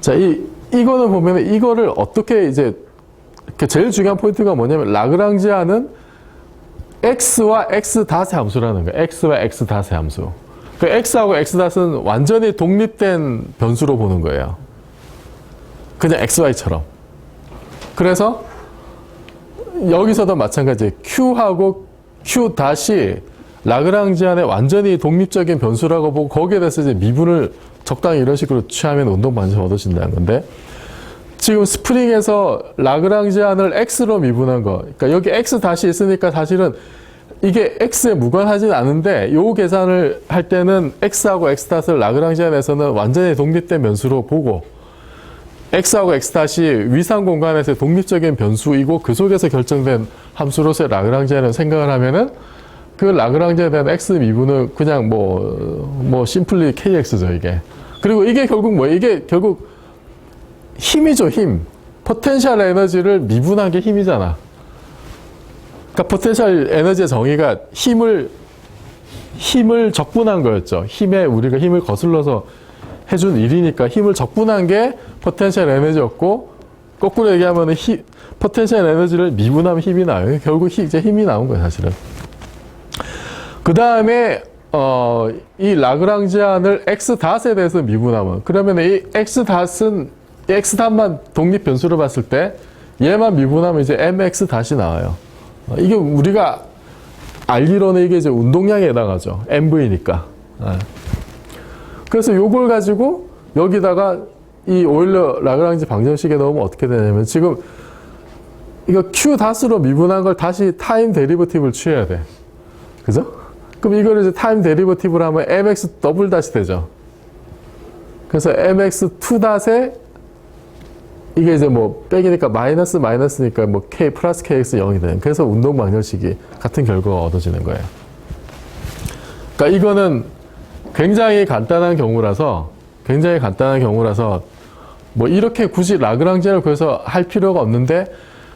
자, 이거는 보면 이거를 어떻게 이제 제일 중요한 포인트가 뭐냐면, 라그랑지안은 x와 x 닷의 함수라는 거예요. x와 x 닷의 함수. 그 x하고 x 닷은 완전히 독립된 변수로 보는 거예요. 그냥 xy처럼. 그래서 여기서도 마찬가지. q하고 q 닷이 라그랑지안의 완전히 독립적인 변수라고 보고, 거기에 대해서 이제 미분을 적당히 이런 식으로 취하면 운동 방정식 얻어진다는 건데, 지금 스프링에서 라그랑지안을 x로 미분한 거, 그러니까 여기 x 닷이 있으니까 사실은 이게 x에 무관하진 않은데, 요 계산을 할 때는 x하고 x 닷을 라그랑지안에서는 완전히 독립된 변수로 보고, x하고 x 닷이 위상 공간에서의 독립적인 변수이고 그 속에서 결정된 함수로서의 라그랑지안을 생각을 하면은, 그 라그랑지안에 대한 x 미분은 그냥 뭐 심플리 kx죠, 이게. 그리고 이게 결국 뭐예요? 이게 결국 힘이죠, 힘. 포텐셜 에너지를 미분한 게 힘이잖아. 그러니까 포텐셜 에너지의 정의가 힘을 적분한 거였죠. 우리가 힘을 거슬러서 해준 일이니까 힘을 적분한 게 포텐셜 에너지였고, 거꾸로 얘기하면 포텐셜 에너지를 미분하면 힘이 나와요. 결국 이제 힘이 나온 거예요, 사실은. 그 다음에 이 라그랑지안을 x 닷에 대해서 미분하면, 그러면 이 x 닷만 독립 변수로 봤을 때 얘만 미분하면 이제 mx 닷이 나와요. 이게 우리가 알기로는 이게 이제 운동량에 해당하죠. mv니까. 그래서 요걸 가지고 여기다가 이 오일러 라그랑지 방정식에 넣으면 어떻게 되냐면 지금 이거 Q 닷으로 미분한 걸 다시 타임 데리버티브를 취해야 돼. 그죠? 그럼 이거를 이제 타임 데리버티브로 하면 mx 더블 닷이 되죠. 그래서 mx2 닷에 이게 이제 뭐 빼기니까 마이너스니까 뭐 k 플러스 kx 0이 되는. 그래서 운동 방정식이 같은 결과가 얻어지는 거예요. 그러니까 이거는 굉장히 간단한 경우라서 뭐 이렇게 굳이 라그랑지안을 구해서 할 필요가 없는데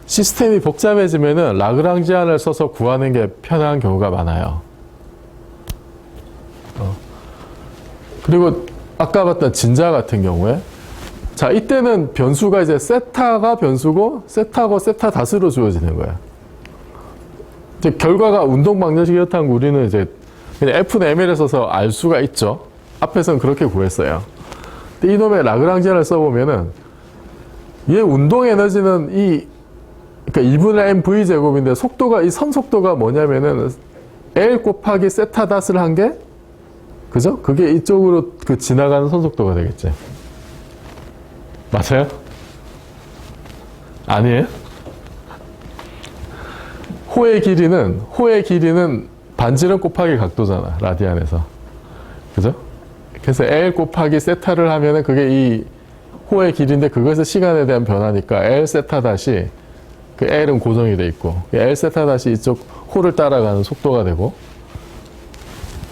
시스템이 복잡해지면은 라그랑지안을 써서 구하는 게 편한 경우가 많아요. 그리고 아까 봤던 진자 같은 경우에 자 이때는 변수가 이제 세타가 변수고 세타고 세타 닷으로 주어지는 거야. 이제 결과가 운동 방정식이었다는 거 우리는 이제 그냥 F는 ML에 써서 알 수가 있죠. 앞에서는 그렇게 구했어요. 근데 이놈의 라그랑지안을 써보면은 얘 운동 에너지는 그러니까 2분의 mv 제곱인데 속도가 이 선 속도가 뭐냐면은 L 곱하기 세타 닷을 한 게 그죠? 그게 이쪽으로 그 지나가는 선 속도가 되겠지. 맞아요? 아니에요? 호의 길이는 반지름 곱하기 각도잖아. 라디안에서. 그죠? 그래서 L 곱하기 세타를 하면은 그게 이 호의 길이인데 그것의 시간에 대한 변화니까 L 세타 닷이 그 L은 고정이 돼 있고 L 세타 닷이 이쪽 호를 따라가는 속도가 되고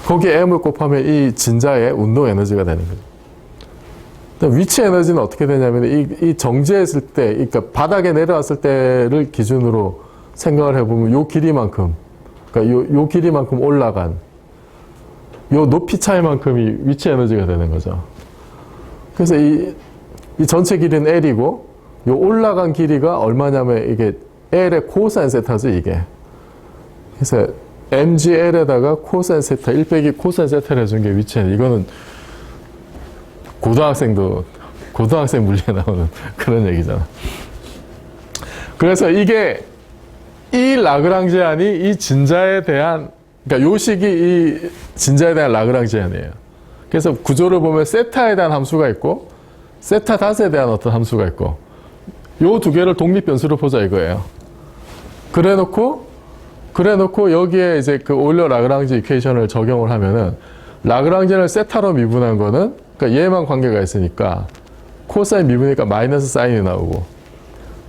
거기에 M을 곱하면 이 진자의 운동 에너지가 되는 거죠. 위치 에너지는 어떻게 되냐면 이 정지했을 때, 그러니까 바닥에 내려왔을 때를 기준으로 생각을 해보면 요 길이만큼, 그러니까 요 길이만큼 올라간 요 높이 차이만큼이 위치 에너지가 되는 거죠. 그래서 이 전체 길이는 L이고 요 올라간 길이가 얼마냐면 이게 L의 코사인 세타죠, 이게. 그래서 mgl에다가 코사인 세타 1 빼기 코사인 세타를 해준 게 위치 에너지. 이거는 고등학생 물리에 나오는 그런 얘기잖아. 그래서 이게 이 라그랑지안이 이 진자에 대한, 그러니까 요 식이 이 진자에 대한 라그랑지안이에요. 그래서 구조를 보면 세타에 대한 함수가 있고 세타 닷에 대한 어떤 함수가 있고 요 두 개를 독립변수로 보자 이거예요. 그래놓고 여기에 이제 그 오일러 라그랑지 이퀘이션을 적용을 하면은 라그랑지안을 세타로 미분한 거는 그러니까 얘만 관계가 있으니까 코사인 미분이니까 마이너스 사인이 나오고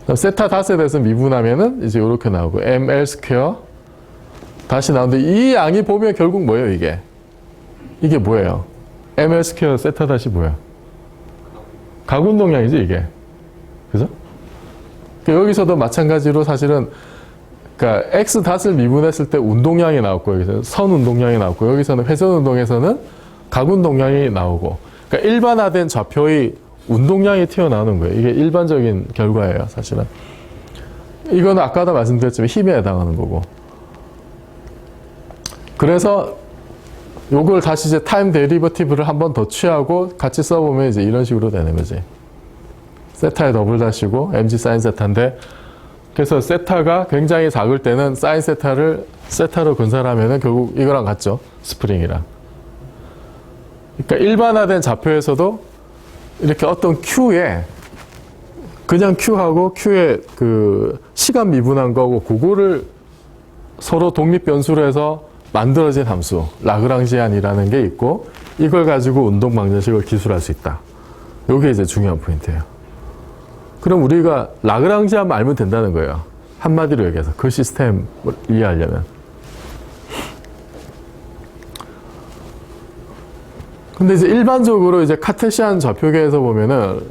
그다음 세타 닷에 대해서 미분하면은 이제 이렇게 나오고 ml 스퀘어 다시 나오는데 이 양이 보면 결국 뭐예요 이게 뭐예요? ml 스퀘어 세타 닷이 뭐야? 각운동량이지 이게. 그죠? 여기서도 마찬가지로 사실은 그러니까 x 닷을 미분했을 때 운동량이 나왔고 여기서는 선 운동량이 나왔고 여기서는 회전 운동에서는 각 운동량이 나오고 그러니까 일반화된 좌표의 운동량이 튀어나오는 거예요. 이게 일반적인 결과예요, 사실은. 이거는 아까도 말씀드렸지만 힘에 해당하는 거고. 그래서 요걸 다시 이제 타임 데리버티브를 한 번 더 취하고 같이 써보면 이제 이런 식으로 되는 거지. 세타의 더블 닷이고 mg 사인 세타인데 그래서 세타가 굉장히 작을 때는 사인 세타를 세타로 근사하면은 결국 이거랑 같죠. 스프링이랑. 그러니까 일반화된 좌표에서도 이렇게 어떤 Q에 그냥 Q하고 Q의 그 시간 미분한 거고 그거를 서로 독립 변수로 해서 만들어진 함수 라그랑지안이라는 게 있고 이걸 가지고 운동 방정식을 기술할 수 있다. 이게 이제 중요한 포인트예요. 그럼 우리가 라그랑지안 알면 된다는 거예요. 한마디로 얘기해서 그 시스템을 이해하려면. 근데 이제 일반적으로 이제 카테시안 좌표계에서 보면은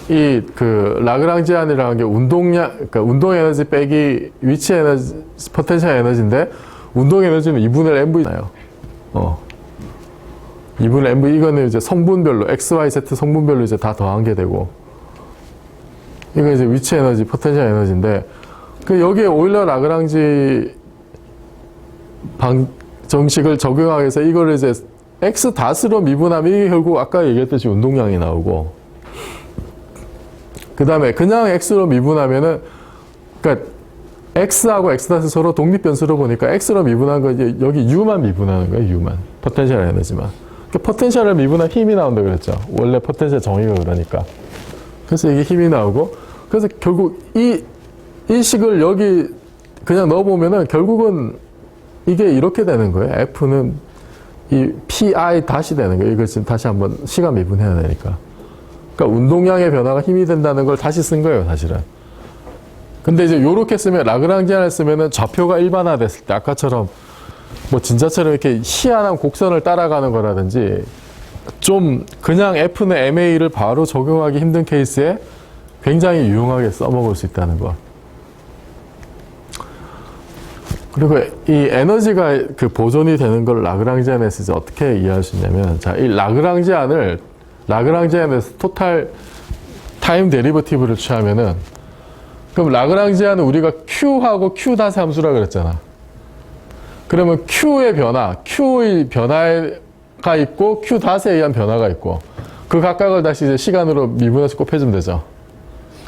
이 그 라그랑지안이라는 게 운동량, 그러니까 운동 에너지 빼기 위치 에너지, 포텐셜 에너지인데 운동 에너지는 2분의 mv나요. 2분의 mv 이거는 이제 성분별로 x, y, z 성분별로 이제 다 더한 게 되고 이거 이제 위치 에너지, 포텐셜 에너지인데 그 여기에 오일러 라그랑지 방정식을 적용하기 위해서 이거를 이제 x 닷으로 미분하면 이게 결국 아까 얘기했듯이 운동량이 나오고 그 다음에 그냥 x로 미분하면은 그러니까 x하고 x닷을 서로 독립변수로 보니까 x로 미분한 거 이제 여기 u만 미분하는 거예요. u만 포텐셜 에너지만 포텐셜을 미분한 힘이 나온다 그랬죠. 원래 포텐셜 정의가 그러니까. 그래서 이게 힘이 나오고, 그래서 결국 이 식을 여기 그냥 넣어보면은 결국은 이게 이렇게 되는 거예요. F는 이 PI 다시 되는 거예요. 이걸 지금 다시 한번 시간 미분해야 되니까. 그러니까 운동량의 변화가 힘이 된다는 걸 다시 쓴 거예요, 사실은. 근데 이제 요렇게 쓰면, 라그랑지안을 쓰면은 좌표가 일반화됐을 때, 아까처럼 뭐 진짜처럼 이렇게 희한한 곡선을 따라가는 거라든지, 좀 그냥 F는 MA를 바로 적용하기 힘든 케이스에 굉장히 유용하게 써먹을 수 있다는 거. 그리고 이 에너지가 그 보존이 되는 걸 라그랑지안에서 이제 어떻게 이해할 수 있냐면, 자, 이 라그랑지안에서 토탈 타임 데리버티브를 취하면은, 그럼 라그랑지안은 우리가 Q하고 Q 다스 함수라 그랬잖아. 그러면 Q의 변화가 있고, Q 다스에 의한 변화가 있고, 그 각각을 다시 이제 시간으로 미분해서 곱해주면 되죠.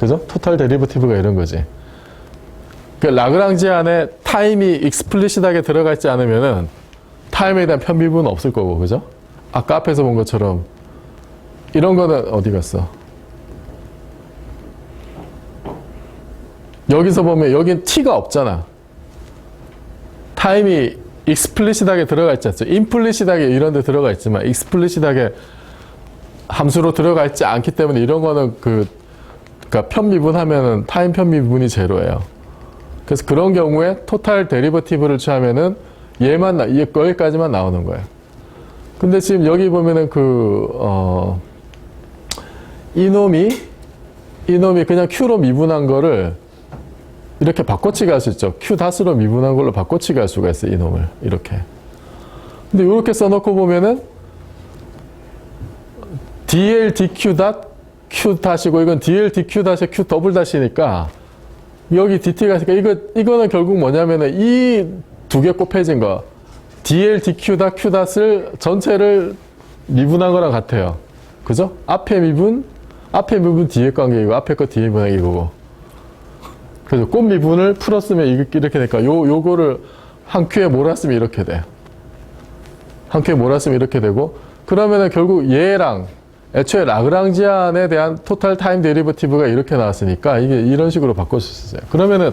그죠? 토탈 데리버티브가 이런 거지. 그 라그랑지안에 타임이 익스플리시하게 들어가 있지 않으면은 타임에 대한 편미분은 없을 거고, 그죠? 아까 앞에서 본 것처럼 이런 거는 어디 갔어? 여기서 보면 여긴 t가 없잖아. 타임이 익스플리시하게 들어가 있지 않죠? 임플리시하게 이런 데 들어가 있지만 익스플리시하게 함수로 들어가 있지 않기 때문에 이런 거는 그러니까 편미분하면은 타임 편미분이 제로예요. 그래서 그런 경우에 토탈 데리버티브를 취하면은 여기까지만 나오는 거예요. 근데 지금 여기 보면은 이놈이 그냥 Q로 미분한 거를 이렇게 바꿔치기 할 수 있죠. Q 다스로 미분한 걸로 바꿔치기 할 수가 있어요. 이놈을. 이렇게. 근데 이렇게 써놓고 보면은 dl dq 닷 q 다시고 이건 dl dq 다시 q 더블 다시니까 여기 dt가 있으니까 이거는 결국 뭐냐면은 이 두 개 곱해진 거 dl dq 닷 q 닷을 전체를 미분한 거랑 같아요. 그죠? 앞에 미분 뒤에 관계이고 앞에 거 뒤에 미분하기 이거고. 그래서 꽃 미분을 풀었으면 이렇게 되니까 요거를 한 큐에 몰았으면 이렇게 돼. 한 큐에 몰았으면 이렇게 되고, 그러면은 결국 얘랑 애초에 라그랑지안에 대한 토탈 타임 데리버티브가 이렇게 나왔으니까 이게 이런 식으로 바꿀 수 있어요. 그러면은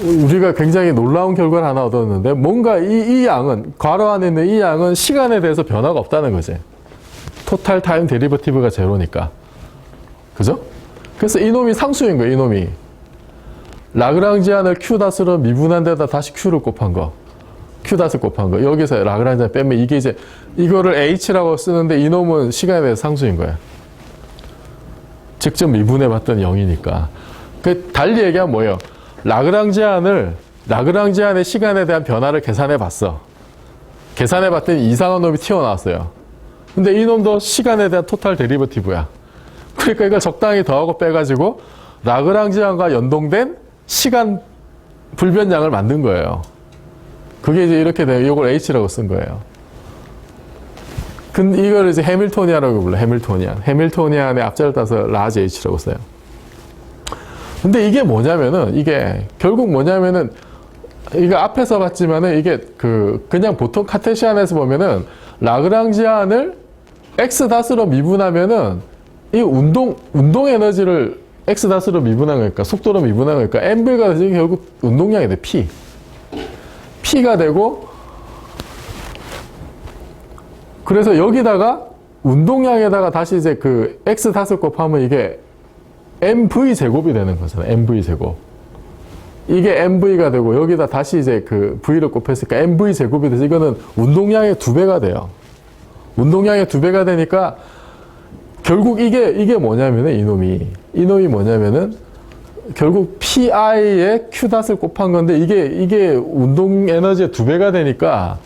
우리가 굉장히 놀라운 결과를 하나 얻었는데, 뭔가 이 양은, 괄호 안에 있는 이 양은 시간에 대해서 변화가 없다는 거지. 토탈 타임 데리버티브가 제로니까. 그죠? 그래서 이놈이 상수인 거예요, 이놈이. 라그랑지안을 Q 다스로 미분한 데다 다시 Q를 곱한 거. Q 다스 곱한 거. 여기서 라그랑지안 빼면 이게 이제 이거를 H라고 쓰는데 이놈은 시간에 대해서 상수인 거야. 직접 미분해 봤더니 0이니까. 달리 얘기하면 뭐예요? 라그랑지안의 시간에 대한 변화를 계산해 봤어. 계산해 봤더니 이상한 놈이 튀어나왔어요. 근데 이놈도 시간에 대한 토탈 데리버티브야. 그러니까 이걸 적당히 더하고 빼가지고 라그랑지안과 연동된 시간 불변량을 만든 거예요. 그게 이제 이렇게 돼요. 이걸 H라고 쓴 거예요. 근데 이걸 이제 해밀토니안이라고 불러요. 해밀토니안의 앞자를 따서 라지 H라고 써요. 근데 이게 뭐냐면은, 이게 결국 뭐냐면은, 이거 앞에서 봤지만은 이게 그냥 보통 카테시안에서 보면은 라그랑지안을 X 다스로 미분하면은 이 운동 에너지를 X 다스로 미분한 거니까, 속도로 미분한 거니까 mv가 되지 결국 운동량이 돼. P가 되고, 그래서 여기다가 운동량에다가 다시 이제 X 다스 곱하면 이게 mv 제곱이 되는 거잖아요. mv 제곱. 이게 mv가 되고 여기다 다시 이제 v를 곱했으니까 mv 제곱이 돼서 이거는 운동량의 2배가 돼요. 운동량의 2배가 되니까 결국 이게 뭐냐면은 이놈이 뭐냐면은 결국 PI에 Q닷을 곱한 건데 이게 운동 에너지의 2배가 되니까,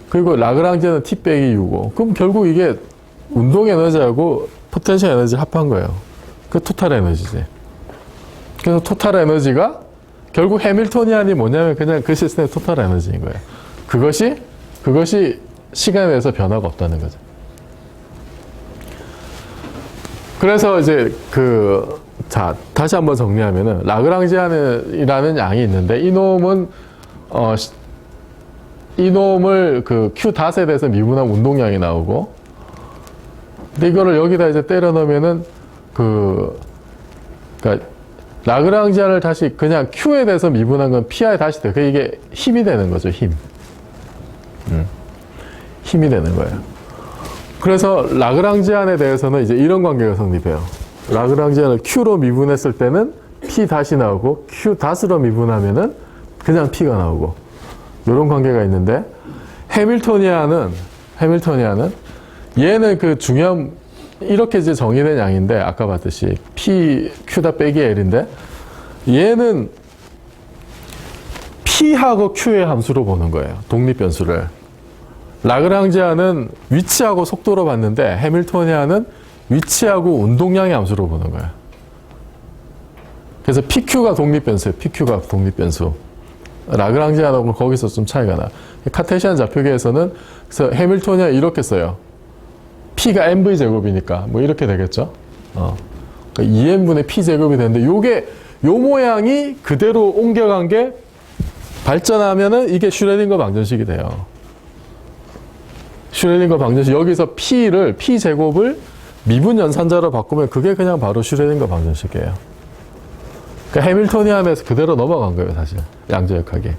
그리고 라그랑지안은 T 빼기 U고, 그럼 결국 이게 운동 에너지하고 포텐셜 에너지 합한 거예요. 그 토탈 에너지지. 그래서 토탈 에너지가 결국 해밀토니안이 뭐냐면 그냥 그 시스템의 토탈 에너지인 거예요. 그것이 시간에 대해서 변화가 없다는 거죠. 그래서 이제 자, 다시 한번 정리하면은, 라그랑지안이라는 양이 있는데, 이놈은, 이놈을 그 Q 닷에 대해서 미분한 운동량이 나오고, 근데 이거를 여기다 이제 때려 넣으면은 그러니까 라그랑지안을 다시 그냥 Q에 대해서 미분한 건 P에 다시 돼. 그게 이게 힘이 되는 거죠, 힘. 힘이 되는 거예요. 그래서 라그랑지안에 대해서는 이제 이런 관계가 성립해요. 라그랑지안을 Q로 미분했을 때는 P 다시 나오고, Q 닷으로 미분하면은 그냥 P가 나오고, 이런 관계가 있는데, 해밀토니안은 얘는 그 중요한, 이렇게 이제 정의된 양인데, 아까 봤듯이 P, Q다 빼기 L인데, 얘는 P하고 Q의 함수로 보는 거예요. 독립변수를. 라그랑지안은 위치하고 속도로 봤는데, 해밀토니안은 위치하고 운동량의 함수로 보는 거예요. 그래서 PQ가 독립변수예요. PQ가 독립변수. 라그랑지안하고 거기서 좀 차이가 나. 카테시안 좌표계에서는 그래서 해밀토니안 이렇게 써요. P가 mv 제곱이니까 뭐 이렇게 되겠죠. 그러니까 2n분의 p 제곱이 되는데 요 모양이 그대로 옮겨간 게 발전하면은 이게 슈레딩거 방정식이 돼요. 슈레딩거 방정식 여기서 p를 p 제곱을 미분 연산자로 바꾸면 그게 그냥 바로 슈레딩거 방정식이에요. 그러니까 해밀토니안에서 그대로 넘어간 거예요, 사실 양자역학이.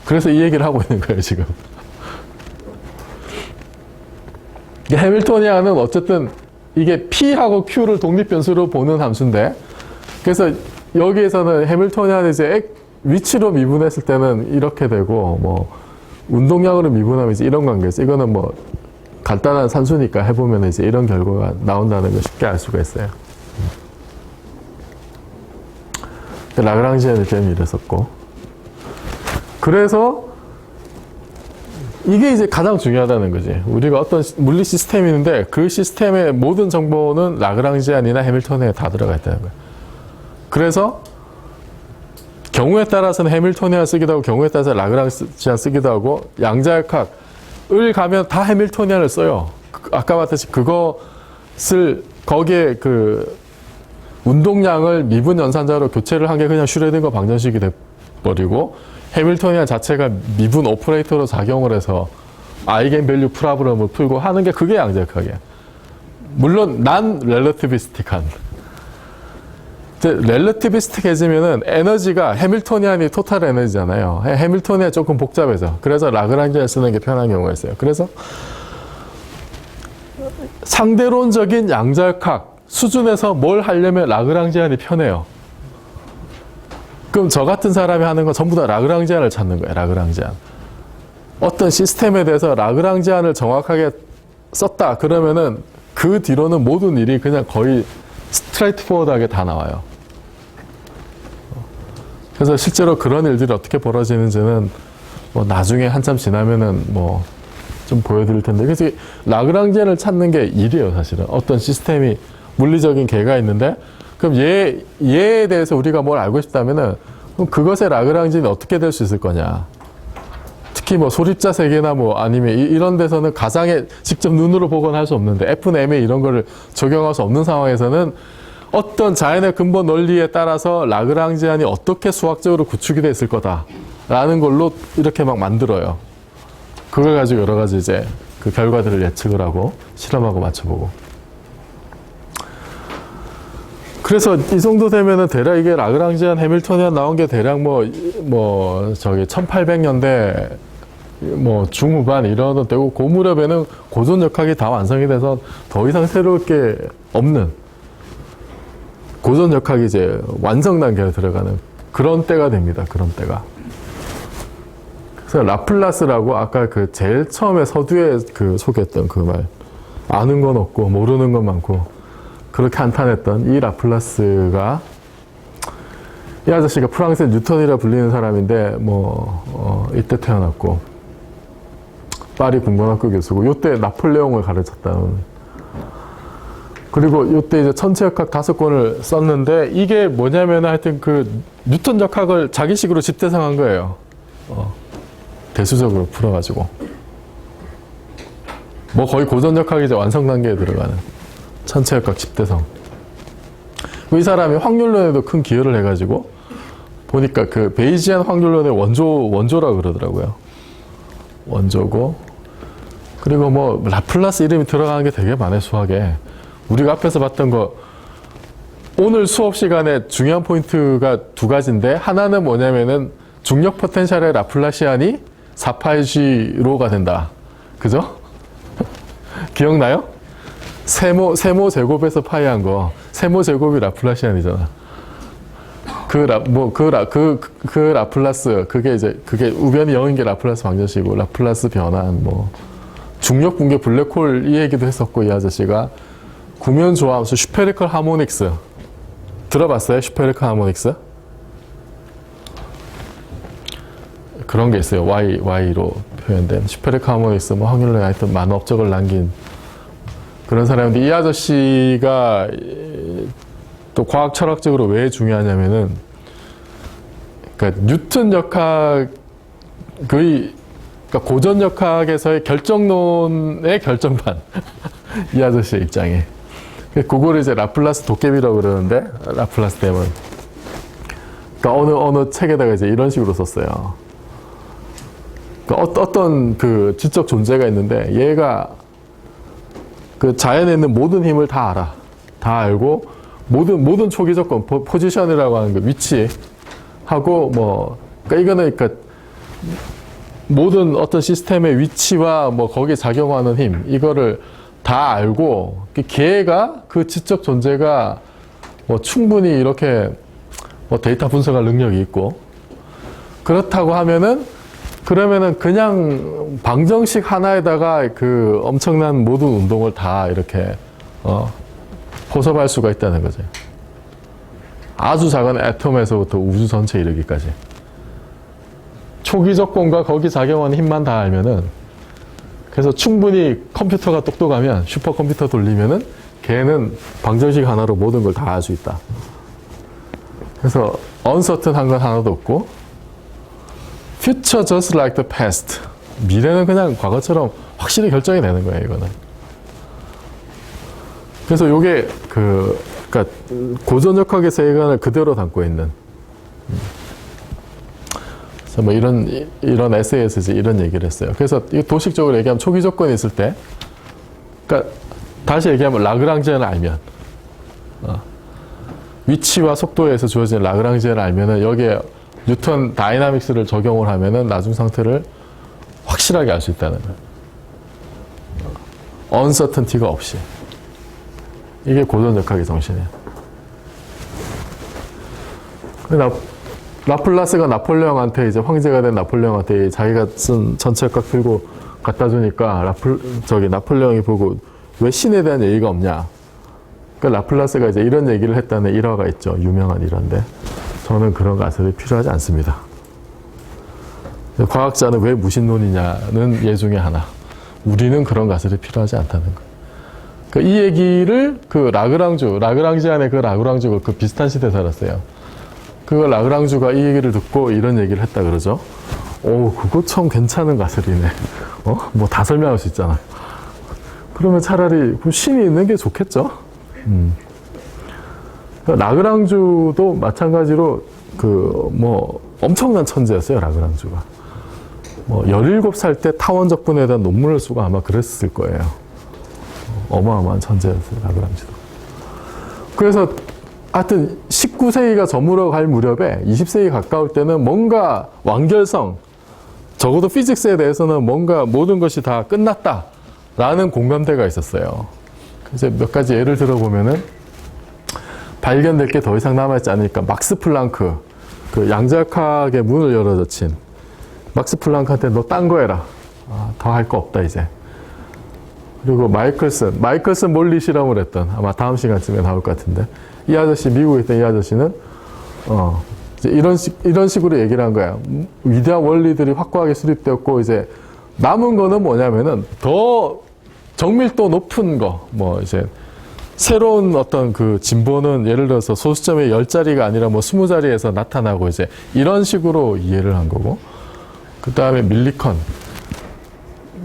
그래서 이 얘기를 하고 있는 거예요, 지금. 해밀토니안은 어쨌든 이게 P하고 Q를 독립변수로 보는 함수인데, 그래서 여기에서는 해밀토니안을 이제 위치로 미분했을 때는 이렇게 되고, 뭐, 운동량으로 미분하면 이제 이런 관계죠. 이거는 뭐, 간단한 산수니까 해보면 이제 이런 결과가 나온다는 걸 쉽게 알 수가 있어요. 라그랑지안일 때는 이랬었고. 그래서 이게 이제 가장 중요하다는 거지. 우리가 어떤 물리 시스템이 있는데 그 시스템의 모든 정보는 라그랑지안이나 해밀토니안에 다 들어가 있다는 거예요. 그래서 경우에 따라서는 해밀토니안 쓰기도 하고 경우에 따라서 라그랑지안 쓰기도 하고 양자역학을 가면 다 해밀토니안을 써요. 아까 봤듯이 그것을 거기에 그 운동량을 미분 연산자로 교체를 한 게 그냥 슈레딩거 방정식이 돼버리고 해밀토니안 자체가 미분 오퍼레이터로 작용을 해서 아이겐밸류 프로블럼을 풀고 하는 게 그게 양자역학이야. 물론 난 렐러티비스틱한. 렐러티비스틱해지면은 에너지가 해밀토니안이 토탈 에너지잖아요. 해밀토니안이 조금 복잡해져. 그래서 라그랑지안을 쓰는 게 편한 경우가 있어요. 그래서 상대론적인 양자역학 수준에서 뭘 하려면 라그랑지안이 편해요. 그럼 저 같은 사람이 하는 건 전부 다 라그랑지안을 찾는 거예요. 라그랑지안. 어떤 시스템에 대해서 라그랑지안을 정확하게 썼다. 그러면은 그 뒤로는 모든 일이 그냥 거의 스트레이트 포워드하게 다 나와요. 그래서 실제로 그런 일들이 어떻게 벌어지는지는 뭐 나중에 한참 지나면은 뭐 좀 보여드릴 텐데. 그래서 라그랑지안을 찾는 게 일이에요, 사실은. 어떤 시스템이 물리적인 개가 있는데, 그럼 얘에 대해서 우리가 뭘 알고 싶다면은, 그럼 그것의 라그랑지는 어떻게 될 수 있을 거냐. 특히 뭐 소립자 세계나 뭐 아니면 이런 데서는 가상에 직접 눈으로 보거나 할 수 없는데, F는 M에 이런 거를 적용할 수 없는 상황에서는 어떤 자연의 근본 원리에 따라서 라그랑지안이 어떻게 수학적으로 구축이 돼 있을 거다라는 걸로 이렇게 막 만들어요. 그걸 가지고 여러 가지 이제 그 결과들을 예측을 하고 실험하고 맞춰보고. 그래서 이 정도 되면은 대략 이게 라그랑지안 해밀토니안 나온 게 대략 저기 1800년대 뭐 중후반 이런 때고 그 무렵에는 고전역학이 다 완성이 돼서 더 이상 새로울 게 없는 고전역학이 이제 완성 단계에 들어가는 그런 때가 됩니다. 그런 때가. 그래서 라플라스라고 아까 그 제일 처음에 서두에 그 소개했던 그 말, 아는 건 없고 모르는 건 많고 그렇게 한탄했던 이 라플라스가, 이 아저씨가 프랑스의 뉴턴이라 불리는 사람인데 이때 태어났고 파리 국문학교 교수고 요때 나폴레옹을 가르쳤다는. 그리고 요때 이제 천체역학 5권을 썼는데 이게 뭐냐면 하여튼 그 뉴턴 역학을 자기식으로 집대성한 거예요. 대수적으로 풀어가지고 뭐 거의 고전역학이 이제 완성 단계에 들어가는 천체역학 집대성. 이 사람이 확률론에도 큰 기여를 해가지고 보니까 그 베이지안 확률론의 원조라 그러더라고요. 원조고, 그리고 뭐 라플라스 이름이 들어가는 게 되게 많아요. 수학에. 우리가 앞에서 봤던 거, 오늘 수업 시간에 중요한 포인트가 두 가지인데, 하나는 뭐냐면은 중력 포텐셜의 라플라시안이 4πg로가 된다. 그죠? 기억나요? 세모 제곱에서 파이한 거. 세모 제곱이 라플라시안이잖아. 그 라플라스, 그게 우변이 0인 게 라플라스 방정식이고, 라플라스 변환, 뭐, 중력 붕괴 블랙홀 이 얘기도 했었고, 이 아저씨가. 구면 조함수, 슈페리컬 하모닉스. 들어봤어요? 슈페리컬 하모닉스? 그런 게 있어요. Y로 표현된. 슈페리컬 하모닉스, 뭐, 확률로 하여튼 많은 업적을 남긴 그런 사람인데, 이 아저씨가 또 과학 철학적으로 왜 중요하냐면은, 그러니까 뉴턴 역학의, 그러니까 고전 역학에서의 결정론의 결정판. 이 아저씨의 입장에. 그거를 이제 라플라스 도깨비라고 그러는데, 라플라스 댐은. 그러니까 어느 책에다가 이제 이런 식으로 썼어요. 그러니까 어떤 그 지적 존재가 있는데, 얘가 그 자연에 있는 모든 힘을 다 알아. 다 알고, 모든 초기 조건, 포지션이라고 하는 그 위치하고, 뭐, 그러니까 이거는, 그러니까, 모든 어떤 시스템의 위치와 뭐, 거기에 작용하는 힘, 이거를 다 알고, 걔가, 그 지적 존재가 뭐, 충분히 이렇게 뭐 데이터 분석할 능력이 있고, 그렇다고 그러면은 그냥 방정식 하나에다가 그 엄청난 모든 운동을 다 이렇게, 포섭할 수가 있다는 거죠. 아주 작은 애톰에서부터 우주 전체 이르기까지. 초기 조건과 거기 작용하는 힘만 다 알면은, 그래서 충분히 컴퓨터가 똑똑하면, 슈퍼컴퓨터 돌리면은, 걔는 방정식 하나로 모든 걸 다 알 수 있다. 그래서, uncertain한 건 하나도 없고, future just like the past. 미래는 그냥 과거처럼 확실히 결정이 되는 거예요, 이거는. 그래서 요게 그러니까 고전 역학의 세계관을 그대로 담고 있는. 그래서 뭐 이런 에세이에서 이제 이런 얘기를 했어요. 그래서 이 도식적으로 얘기하면 초기 조건이 있을 때, 그러니까 다시 얘기하면 라그랑지안을 알면, 위치와 속도에서 주어진 라그랑지안을 알면은 여기에 뉴턴 다이나믹스를 적용을 하면은 나중 상태를 확실하게 알 수 있다는 거예요. 언서턴티가 없이. 이게 고전 역학의 정신이에요. 라플라스가 나폴레옹한테 이제 황제가 된 나폴레옹한테 자기가 쓴 전체 역학 들고 갖다 주니까 나폴레옹이 보고 왜 신에 대한 얘기가 없냐. 그러니까 라플라스가 이제 이런 얘기를 했다는 일화가 있죠. 유명한 일화인데 저는 그런 가설이 필요하지 않습니다. 과학자는 왜 무신론이냐는 예 중에 하나. 우리는 그런 가설이 필요하지 않다는 거예요. 이 얘기를 라그랑지안의 그 라그랑주가 그 비슷한 시대에 살았어요. 그 라그랑주가 이 얘기를 듣고 이런 얘기를 했다 그러죠. 오, 그거 참 괜찮은 가설이네. 뭐 다 설명할 수 있잖아. 그러면 차라리 신이 있는 게 좋겠죠. 라그랑주도 마찬가지로 뭐 엄청난 천재였어요, 라그랑주가. 뭐 17살 때 타원적분에 대한 논문을 쓰고 아마 그랬을 거예요. 어마어마한 천재였어요, 라그랑주도. 그래서 하여튼 19세기가 저물어 갈 무렵에 20세기 가까울 때는 뭔가 완결성, 적어도 피직스에 대해서는 뭔가 모든 것이 다 끝났다라는 공감대가 있었어요. 이제 몇 가지 예를 들어보면은 발견될 게 더 이상 남아있지 않으니까 막스 플랑크, 그 양자역학의 문을 열어젖힌 막스 플랑크한테 너 딴 거 해라. 더 할 거 없다 이제. 그리고 마이클슨 몰리 실험을 했던, 아마 다음 시간쯤에 나올 것 같은데, 이 아저씨, 미국에 있던 이 아저씨는 이제 이런 식으로 얘기를 한 거야. 위대한 원리들이 확고하게 수립되었고 이제 남은 거는 뭐냐면은 더 정밀도 높은 거, 뭐 이제 새로운 어떤 그 진보는 예를 들어서 소수점의 10자리가 아니라 뭐 20자리에서 나타나고 이제 이런 식으로 이해를 한 거고, 그 다음에 밀리컨.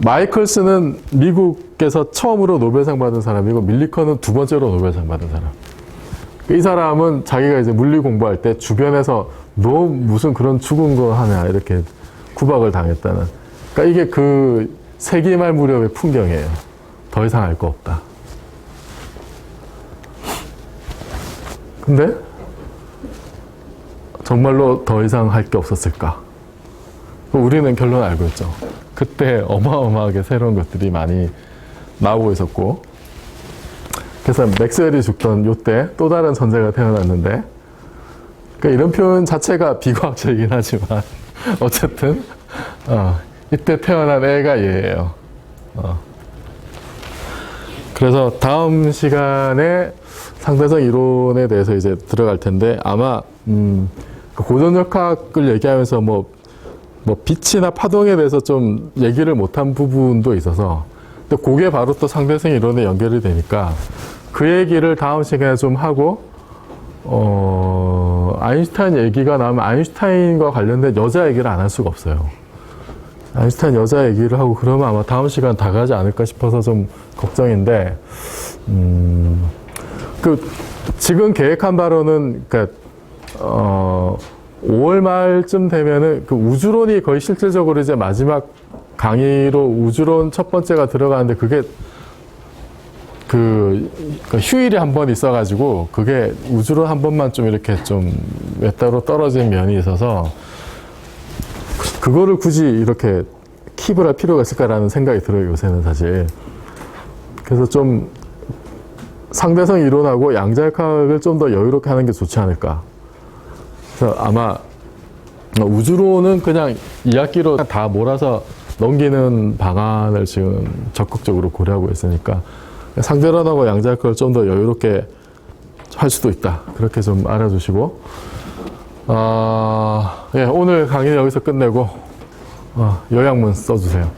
마이클스는 미국에서 처음으로 노벨상 받은 사람이고 밀리컨은 두 번째로 노벨상 받은 사람. 이 사람은 자기가 이제 물리 공부할 때 주변에서 너 무슨 그런 죽은 거 하냐 이렇게 구박을 당했다는. 그러니까 이게 그 세기말 무렵의 풍경이에요. 더 이상 알 거 없다. 근데 정말로 더 이상 할 게 없었을까? 우리는 결론 알고 있죠. 그때 어마어마하게 새로운 것들이 많이 나오고 있었고, 그래서 맥스웰이 죽던 요때 또 다른 천재가 태어났는데, 그러니까 이런 표현 자체가 비과학적이긴 하지만 어쨌든 이때 태어난 애가 얘예요. 그래서 다음 시간에 상대성 이론에 대해서 이제 들어갈 텐데, 아마 고전역학을 얘기하면서 뭐 빛이나 파동에 대해서 좀 얘기를 못한 부분도 있어서, 근데 그게 바로 또 상대성 이론에 연결이 되니까 그 얘기를 다음 시간에 좀 하고, 아인슈타인 얘기가 나오면 아인슈타인과 관련된 여자 얘기를 안 할 수가 없어요. 아인슈타인 여자 얘기를 하고 그러면 아마 다음 시간 다 가지 않을까 싶어서 좀 걱정인데, 지금 계획한 바로는, 그러니까 5월 말쯤 되면은 그 우주론이 거의 실질적으로 이제 마지막 강의로 우주론 첫 번째가 들어가는데, 그게 그 휴일이 한 번 있어가지고 그게 우주론 한 번만 좀 이렇게 좀 몇 달로 떨어진 면이 있어서 그거를 굳이 이렇게 킵을 할 필요가 있을까라는 생각이 들어요, 요새는 사실. 그래서 좀 상대성 이론하고 양자역학을 좀 더 여유롭게 하는 게 좋지 않을까. 그래서 아마 우주론은 그냥 2학기로 다 몰아서 넘기는 방안을 지금 적극적으로 고려하고 있으니까 상대론하고 양자역학을 좀 더 여유롭게 할 수도 있다. 그렇게 좀 알아주시고, 예, 오늘 강의 여기서 끝내고 요약문 써주세요.